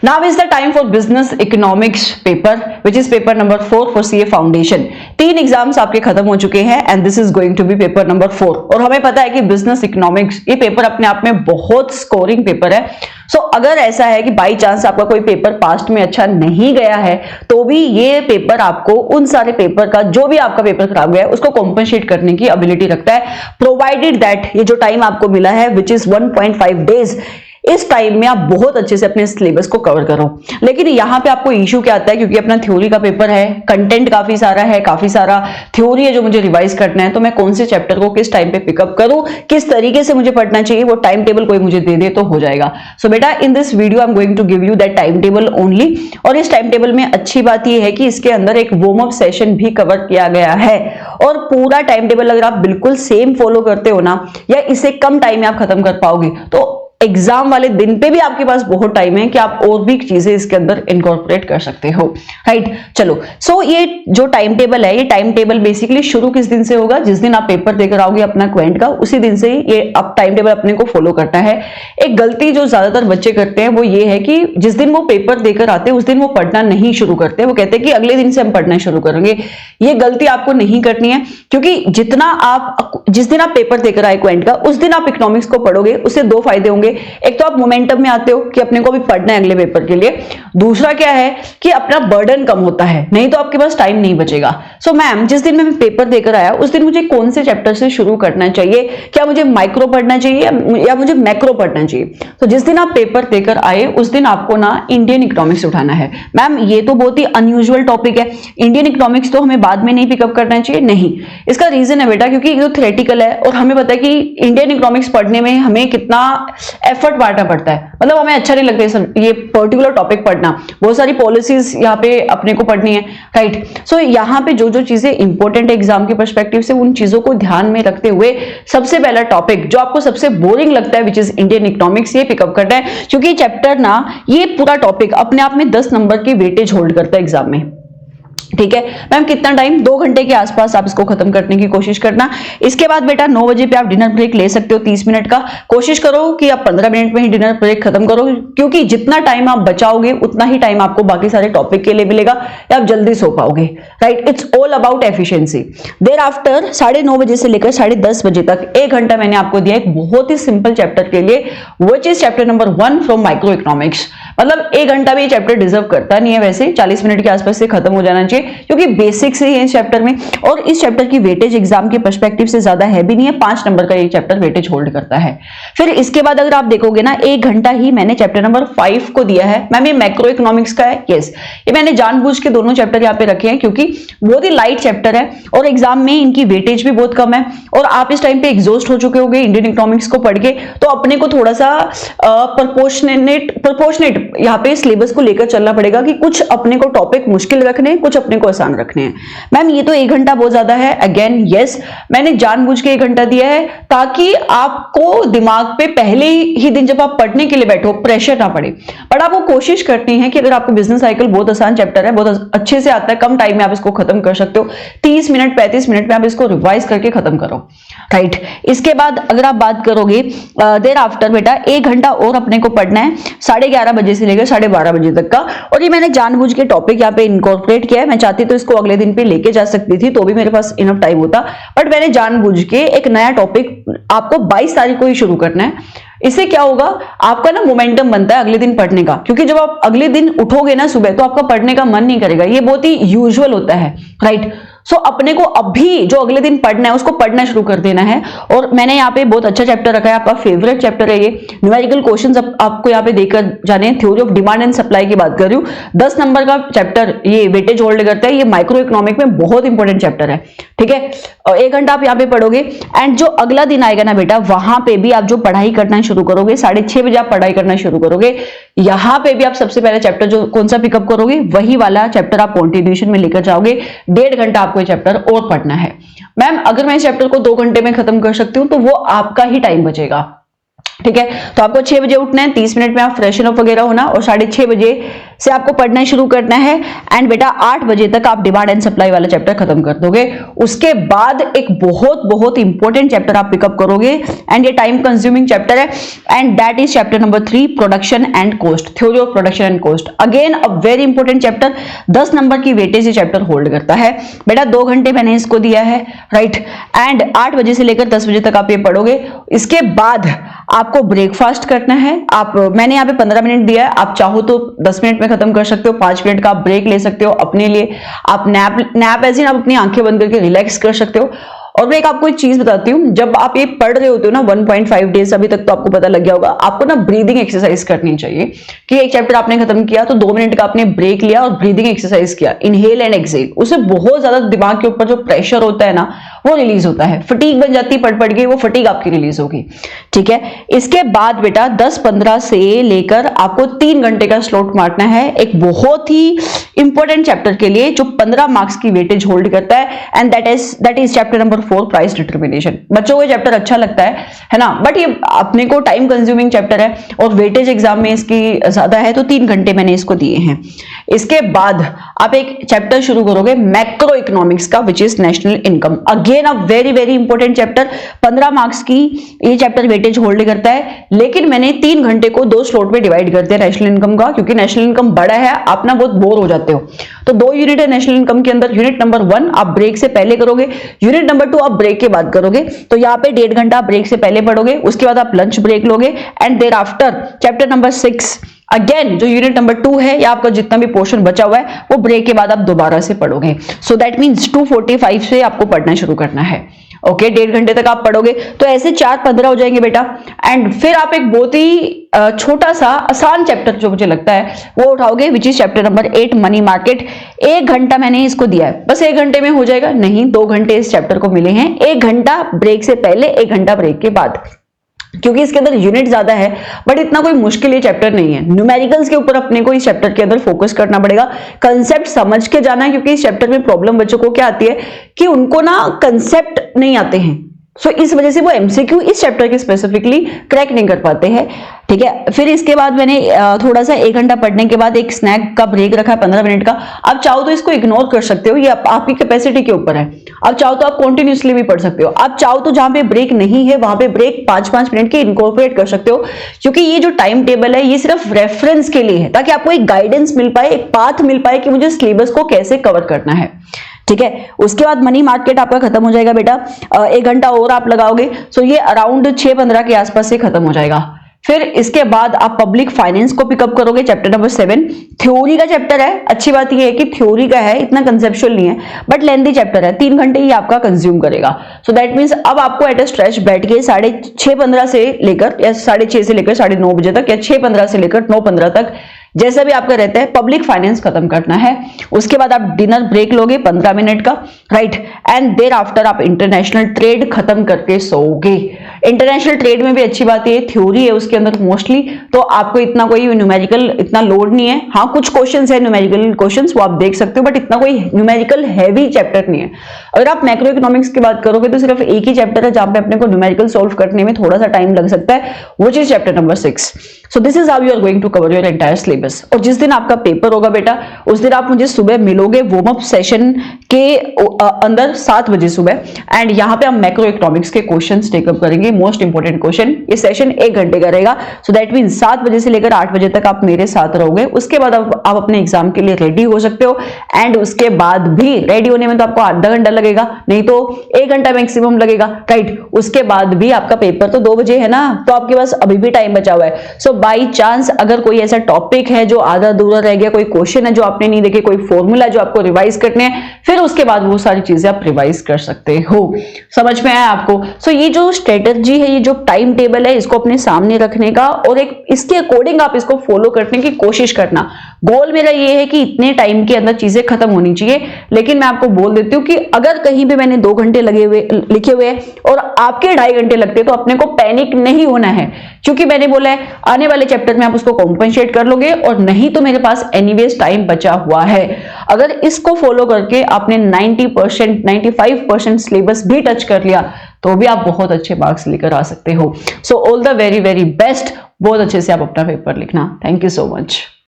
Now is the time for business economics paper which is paper number 4 for CA foundation. 3 exams आपके खत्म हो चुके हैं and this is going to be paper number 4। और हमें पता है कि बिजनेस इकोनॉमिक्स ये पेपर अपने आप में बहुत स्कोरिंग पेपर है। सो अगर ऐसा है कि बाई चांस आपका कोई पेपर पास्ट में अच्छा नहीं गया है तो भी ये पेपर आपको उन सारे पेपर का जो भी आपका पेपर खराब गया है उसको कॉम्पनसेट करने की एबिलिटी रखता है, प्रोवाइडेड दैट ये जो टाइम आपको मिला है विच इज 1.5 डेज, इस टाइम में आप बहुत अच्छे से अपने सिलेबस को कवर करो। लेकिन यहाँ पे आपको इश्यू क्या आता है, क्योंकि अपना थ्योरी का पेपर है, कंटेंट काफी सारा है, काफी सारा थ्योरी है जो मुझे रिवाइज करना है, तो मैं कौन से चैप्टर को किस टाइम पे पिकअप करूं, किस तरीके से मुझे पढ़ना चाहिए, वो टाइम टेबल कोई मुझे दे दे तो हो जाएगा। सो बेटा in this video I am going to give you that time table only. और इस टाइम टेबल में अच्छी बात यह है कि इसके अंदर एक वार्म अप सेशन भी कवर किया गया है और पूरा टाइम टेबल अगर आप बिल्कुल सेम फॉलो करते हो ना, या इससे कम टाइम में आप खत्म कर पाओगे तो एग्जाम वाले दिन पे भी आपके पास बहुत टाइम है कि आप और भी चीजें इसके अंदर इनकॉर्पोरेट कर सकते हो, राइट। चलो सो ये जो टाइम टेबल है, ये टाइम टेबल बेसिकली शुरू किस दिन से होगा, जिस दिन आप पेपर देकर आओगे अपना क्वेंट का, उसी दिन से ही ये अब टाइम टेबल अपने को फॉलो करना है। एक गलती जो ज्यादातर बच्चे करते हैं वो ये है कि जिस दिन वो पेपर देकर आते हैं उस दिन वो पढ़ना नहीं शुरू करते, वो कहते हैं कि अगले दिन से हम पढ़ना शुरू करेंगे। ये गलती आपको नहीं करनी है, क्योंकि जिस दिन आप पेपर देकर आए क्वेंट का उस दिन आप इकोनॉमिक्स को पढ़ोगे, उससे 2 फायदे होंगे। एक तो आप मोमेंटम में आते हो कि अपने को भी पढ़ना है अगले पेपर के लिए, दूसरा क्या है कि अपना बर्डन कम होता है, नहीं तो आपके पास टाइम नहीं बचेगा। सो मैम जिस दिन मैं पेपर देकर आया उस दिन मुझे कौन से चैप्टर से शुरू करना चाहिए, क्या मुझे माइक्रो पढ़ना चाहिए या मुझे मैक्रो पढ़ना चाहिए? तो जिस दिन आप पेपर देकर आए उस दिन आपको ना इंडियन इकोनॉमिक्स उठाना है। मैम ये तो बहुत ही अनयूजुअल टॉपिक है, इंडियन इकोनॉमिक्स तो हमें बाद में नहीं पिकअप करना चाहिए। नहीं, इसका रीजन है बेटा क्योंकि ये थ्योरेटिकल है और हमें पता है कि इंडियन इकोनॉमिक्स पढ़ने में हमें कितना एफर्ट बांटना पड़ता है, मतलब हमें अच्छा नहीं लगता ये पर्टिकुलर टॉपिक पढ़ना, बहुत सारी पॉलिसीज यहाँ पे अपने को पढ़नी है, राइट। सो यहाँ पे जो जो चीजें इंपॉर्टेंट है एग्जाम के पर्सपेक्टिव से उन चीजों को ध्यान में रखते हुए सबसे पहला टॉपिक जो आपको सबसे बोरिंग लगता है विच इज इंडियन इकोनॉमिक्स, ये पिकअप करना है, क्योंकि चैप्टर ना ये पूरा टॉपिक अपने आप में 10 नंबर की वेटेज होल्ड करता है एग्जाम में। ठीक है मैम, कितना टाइम? 2 घंटे के आसपास आप इसको खत्म करने की कोशिश करना। इसके बाद बेटा 9 बजे पे आप डिनर ब्रेक ले सकते हो 30 मिनट का। कोशिश करो कि आप 15 मिनट में ही डिनर ब्रेक खत्म करो, क्योंकि जितना टाइम आप बचाओगे उतना ही टाइम आपको बाकी सारे टॉपिक के लिए मिलेगा या आप जल्दी सो पाओगे, right. It's all about efficiency. There after 9:30 बजे से लेकर 10:30 बजे तक 1 घंटा मैंने आपको दिया एक बहुत ही सिंपल चैप्टर के लिए, विच is chapter number 1 from micro economics. मतलब 1 घंटा भी ये चैप्टर डिजर्व करता नहीं है, वैसे 40 मिनट के आसपास से खत्म हो जाना चाहिए, क्योंकि बेसिक्स ही है इस चैप्टर में और इस चैप्टर की वेटेज एग्जाम के पर्सपेक्टिव से ज्यादा है भी नहीं है, 5 नंबर का ये चैप्टर वेटेज होल्ड करता है। फिर इसके बाद अगर आप देखोगे ना 1 घंटा ही मैंने चैप्टर नंबर 5 को दिया है। मैम ये मैक्रो इकोनॉमिक्स का है, यस, ये मैंने जानबूझ के दोनों चैप्टर यहाँ पे रखे हैं क्योंकि बहुत ही लाइट चैप्टर है और एग्जाम में इनकी वेटेज भी बहुत कम है और आप इस टाइम पे एग्जॉस्ट हो चुके होंगे इंडियन इकोनॉमिक्स को पढ़ के, तो अपने को थोड़ा सा प्रोपोर्शनेट यहाँ पे सिलेबस को लेकर चलना पड़ेगा कि कुछ अपने को टॉपिक मुश्किल रखने, कुछ अपने को आसान रखने हैं। मैम ये तो 1 घंटा बहुत ज्यादा है, अगेन यस, मैंने जानबूझ के 1 घंटा दिया है ताकि आपको दिमाग पे पहले ही दिन जब आप पढ़ने के लिए बैठो प्रेशर ना पड़े। बट आपको कोशिश करनी है कि अगर आपको बिजनेस साइकिल बहुत आसान चैप्टर है, बहुत अच्छे से आता है, कम टाइम में आप इसको खत्म कर सकते हो, 30 मिनट 35 मिनट में आप इसको रिवाइज करके खत्म करो, राइट। इसके बाद अगर आप बात करोगे देर आफ्टर बेटा 1 घंटा और अपने को पढ़ना है 11:30 बजे से लेकर 12:30 बजे तक का, और ये मैंने जानबूझ के टॉपिक यहाँ पे इनकॉर्पोरेट किया है। मैं चाहती तो इसको अगले दिन पे लेके जा सकती थी तो भी मेरे पास इनफ टाइम होता, बट मैंने जानबूझ के एक नया टॉपिक आपको 22 तारीख को ही शुरू करना है। इससे क्या होगा, आपका ना मोमेंटम बनता है अगले दिन पढ़ने का, क्योंकि जब आप अगले दिन उठोगे ना सुबह तो आपका पढ़ने का मन नहीं करेगा, ये बहुत ही यूजुअल होता है, राइट। सो अपने को अभी जो अगले दिन पढ़ना है उसको पढ़ना शुरू कर देना है। और मैंने यहाँ पे बहुत अच्छा चैप्टर रखा है, आपका फेवरेट चैप्टर है ये, न्यूमेरिकल क्वेश्चंस आपको यहाँ पे देकर जाने, theory of demand and supply की बात कर रही हूँ, 10 नंबर का चैप्टर ये वेटेज होल्ड करता है, ये माइक्रो इकोनॉमिक में बहुत इंपॉर्टेंट चैप्टर है, ठीक है। और 1 घंटा आप यहाँ पे पढ़ोगे एंड जो अगला दिन आएगा ना बेटा वहां पे भी आप जो पढ़ाई करना शुरू करोगे, 6:30 बजे आप पढ़ाई करना शुरू करोगे, यहाँ पे भी आप सबसे पहला चैप्टर जो कौन सा पिकअप करोगे वही वाला चैप्टर आप कॉन्ट्रीब्यूशन में लेकर जाओगे। 1.5 घंटा आपको चैप्टर और पढ़ना है। मैम अगर मैं इस चैप्टर को 2 घंटे में खत्म कर सकती हूँ तो वो आपका ही टाइम बचेगा, ठीक है। तो आपको 6 बजे उठना है, 30 मिनट में आप फ्रेशन अप वगैरह होना और 6:30 बजे से आपको पढ़ना शुरू करना है एंड बेटा 8 बजे तक आप डिमांड एंड सप्लाई वाला चैप्टर खत्म कर दोगे। उसके बाद एक बहुत बहुत इंपॉर्टेंट चैप्टर आप पिकअप करोगे एंड ये टाइम कंज्यूमिंग चैप्टर है and that is chapter number 3 production and cost, theory of production and cost. Again a very important chapter, 10 number की वेटेज ये चैप्टर होल्ड करता है बेटा। 2 घंटे मैंने इसको दिया है, राइट, एंड 8 बजे से लेकर 10 बजे तक आप ये पढ़ोगे। इसके बाद आपको ब्रेकफास्ट करना है। मैंने यहाँ पे 15 मिनट दिया है, आप चाहो तो 10 मिनट में खत्म कर सकते हो, 5 मिनट का आप ब्रेक ले सकते हो अपने लिए। आप नैप ऐसे आप अपनी आंखें बंद करके रिलैक्स कर सकते हो। और मैं आपको एक चीज बताती हूँ, जब आप ये पढ़ रहे होते हो ना 1.5 डेज, अभी तक तो आपको पता लग गया होगा, आपको ना ब्रीदिंग एक्सरसाइज करनी चाहिए कि एक चैप्टर आपने खत्म किया तो 2 मिनट का आपने ब्रेक लिया और ब्रीदिंग एक्सरसाइज किया, इनहेल एंड एक्सहेल। उससे बहुत ज्यादा दिमाग के ऊपर जो प्रेशर होता है ना वो रिलीज होता है, फटीग बन जाती है पढ़ के, वो फटीग आपकी रिलीज होगी, ठीक है। इसके बाद बेटा 10-15 से लेकर आपको 3 घंटे का स्लॉट मारना है एक बहुत ही इंपॉर्टेंट चैप्टर के लिए जो 15 मार्क्स की वेटेज होल्ड करता है and that is chapter number 4 price determination. बच्चों को चैप्टर अच्छा लगता है ना, बट ये अपने को टाइम कंज्यूमिंग चैप्टर है और वेटेज एग्जाम में इसकी ज्यादा है, तो 3 घंटे मैंने इसको दिए हैं। इसके बाद आप एक चैप्टर शुरू करोगे मैक्रो इकोनॉमिक्स का, which is national income. Again a very very important chapter, 15 marks की ये चैप्टर वेटेज होल्ड करता है, लेकिन मैंने 3 घंटे को 2 स्लॉट में डिवाइड कर दिया नेशनल इनकम का, क्योंकि नेशनल इनकम बड़ा है, आप ना बहुत बोर हो जाते हो। तो 2 यूनिट है नेशनल इनकम के अंदर। यूनिट नंबर 1 आप ब्रेक से पहले करोगे, यूनिट नंबर 2 आप ब्रेक के बाद करोगे। तो यहाँ पे 1.5 घंटा ब्रेक से पहले पढ़ोगे, उसके बाद आप लंच ब्रेक लोगे and thereafter chapter number 6 again जो यूनिट नंबर 2 है या आपका जितना भी पोर्शन बचा हुआ है वो ब्रेक के बाद आप दोबारा से पढ़ोगे। सो दैट मीन्स 2:45 से आपको पढ़ना शुरू करना है। ओके, 1.5 घंटे तक आप पढ़ोगे तो ऐसे 4:15 हो जाएंगे बेटा। एंड फिर आप एक बहुत ही छोटा सा आसान चैप्टर जो मुझे लगता है वो उठाओगे, which is chapter number 8 money market. 1 घंटा मैंने इसको दिया है, बस 1 घंटे में हो जाएगा? नहीं, 2 घंटे इस चैप्टर को मिले हैं, 1 घंटा ब्रेक से पहले, 1 घंटा ब्रेक के बाद, क्योंकि इसके अंदर यूनिट ज्यादा है बट इतना कोई मुश्किल ये चैप्टर नहीं है। न्यूमेरिकल्स के ऊपर अपने को इस चैप्टर के अंदर फोकस करना पड़ेगा, कंसेप्ट समझ के जाना है, क्योंकि इस चैप्टर में प्रॉब्लम बच्चों को क्या आती है कि उनको ना कंसेप्ट नहीं आते हैं। सो इस वजह से वो एमसीक्यू इस चैप्टर के स्पेसिफिकली क्रैक नहीं कर पाते हैं, ठीक है। फिर इसके बाद मैंने थोड़ा सा 1 घंटा पढ़ने के बाद एक स्नैक का ब्रेक रखा है 15 मिनट का। आप चाहो तो इसको इग्नोर कर सकते हो, ये आपकी कैपेसिटी के ऊपर है। आप चाहो तो आप कॉन्टिन्यूसली भी पढ़ सकते हो, आप चाहो तो जहां पे ब्रेक नहीं है वहां पे ब्रेक 5-5 मिनट के इनकॉर्पोरेट कर सकते हो, क्योंकि ये जो टाइम टेबल है ये सिर्फ रेफरेंस के लिए है, ताकि आपको एक गाइडेंस मिल पाए, एक पाथ मिल पाए कि मुझे सिलेबस को कैसे कवर करना है, ठीक है। उसके बाद मनी मार्केट आपका खत्म हो जाएगा बेटा, 1 घंटा और आप लगाओगे, सो ये अराउंड 6:15 के आसपास से खत्म हो जाएगा। फिर इसके बाद आप पब्लिक फाइनेंस को पिकअप करोगे, चैप्टर नंबर 7। थ्योरी का चैप्टर है, अच्छी बात यह है कि थ्योरी का है, इतना कंसेप्चुअल नहीं है बट लेंथी चैप्टर है, 3 घंटे ही आपका कंज्यूम करेगा। सो दैट मींस अब आपको एट अ स्ट्रेच बैठ के 6:15 से लेकर या 6:30 से लेकर 9:30 बजे तक या 6:15 से लेकर 9:15 तक जैसा भी आपका रहता है पब्लिक फाइनेंस खत्म करना है। उसके बाद आप डिनर ब्रेक लोगे 15 मिनट का, राइट, एंड देयर आफ्टर आप इंटरनेशनल ट्रेड खत्म करके सोओगे। इंटरनेशनल ट्रेड में भी अच्छी बात है थ्योरी है उसके अंदर मोस्टली, तो आपको इतना कोई न्यूमेरिकल इतना लोड नहीं है। हाँ, कुछ क्वेश्चंस है न्यूमेरिकल क्वेश्चंस वो आप देख सकते हो, बट इतना कोई न्यूमेरिकल हैवी चैप्टर नहीं है। अगर आप मैक्रो इकोनॉमिक्स की बात करोगे तो सिर्फ एक ही चैप्टर है जहां पे अपने को न्यूमेरिकल सॉल्व करने में थोड़ा सा टाइम लग सकता है, which is chapter number 6। So this is how you are going to cover your entire syllabus. और जिस दिन आपका पेपर होगा बेटा उस दिन आप मुझे सुबह मिलोगे वार्म अप सेशन के अंदर 7 बजे सुबह, एंड यहाँ पे हम मैक्रो इकोनॉमिक्स के क्वेश्चंस टेकअप करेंगे, मोस्ट इंपोर्टेंट क्वेश्चन। ये सेशन 1 घंटे का रहेगा, सो दैट मीन 7 बजे से लेकर 8 बजे तक आप मेरे साथ रहोगे। उसके बाद आप अपने एग्जाम के लिए रेडी हो सकते हो, एंड उसके बाद भी रेडी होने में तो आपको आधा घंटा लगेगा, नहीं तो 1 घंटा मैक्सिमम लगेगा, राइट। उसके बाद भी आपका पेपर तो 2 बजे है ना, तो आपके पास अभी भी टाइम बचा हुआ है। सो बाई चांस अगर कोई ऐसा टॉपिक है जो आधा अधूरा रह गया, कोई क्वेश्चन है जो आपने नहीं देखे, कोई फॉर्मूला जो आपको रिवाइज करने हैं, फिर उसके बाद वो सारी चीजें आप रिवाइज कर सकते हो। समझ में आया आपको? सो ये जो स्ट्रेटजी है, ये जो टाइम टेबल है, इसको अपने सामने रखने का और एक इसके अकॉर्डिंग आप इसको फॉलो करने की कोशिश करना। गोल मेरा ये है कि इतने टाइम के अंदर चीजें खत्म होनी चाहिए, लेकिन मैं आपको बोल देती हूँ कि अगर कहीं पे मैंने 2 घंटे लिखे हुए हैं और आपके 2.5 घंटे लगते तो अपने को पैनिक नहीं होना है, क्योंकि मैंने बोला है आने वाले चैप्टर में आप उसको कॉम्पेंसेट कर लोगे, और नहीं तो मेरे पास एनीवेज टाइम बचा हुआ है। अगर इसको फॉलो करके आपने 90% 95% सिलेबस भी टच कर लिया तो भी आप बहुत अच्छे मार्क्स लेकर आ सकते हो। So all the very very best, बहुत अच्छे से आप अपना पेपर लिखना। Thank you so much.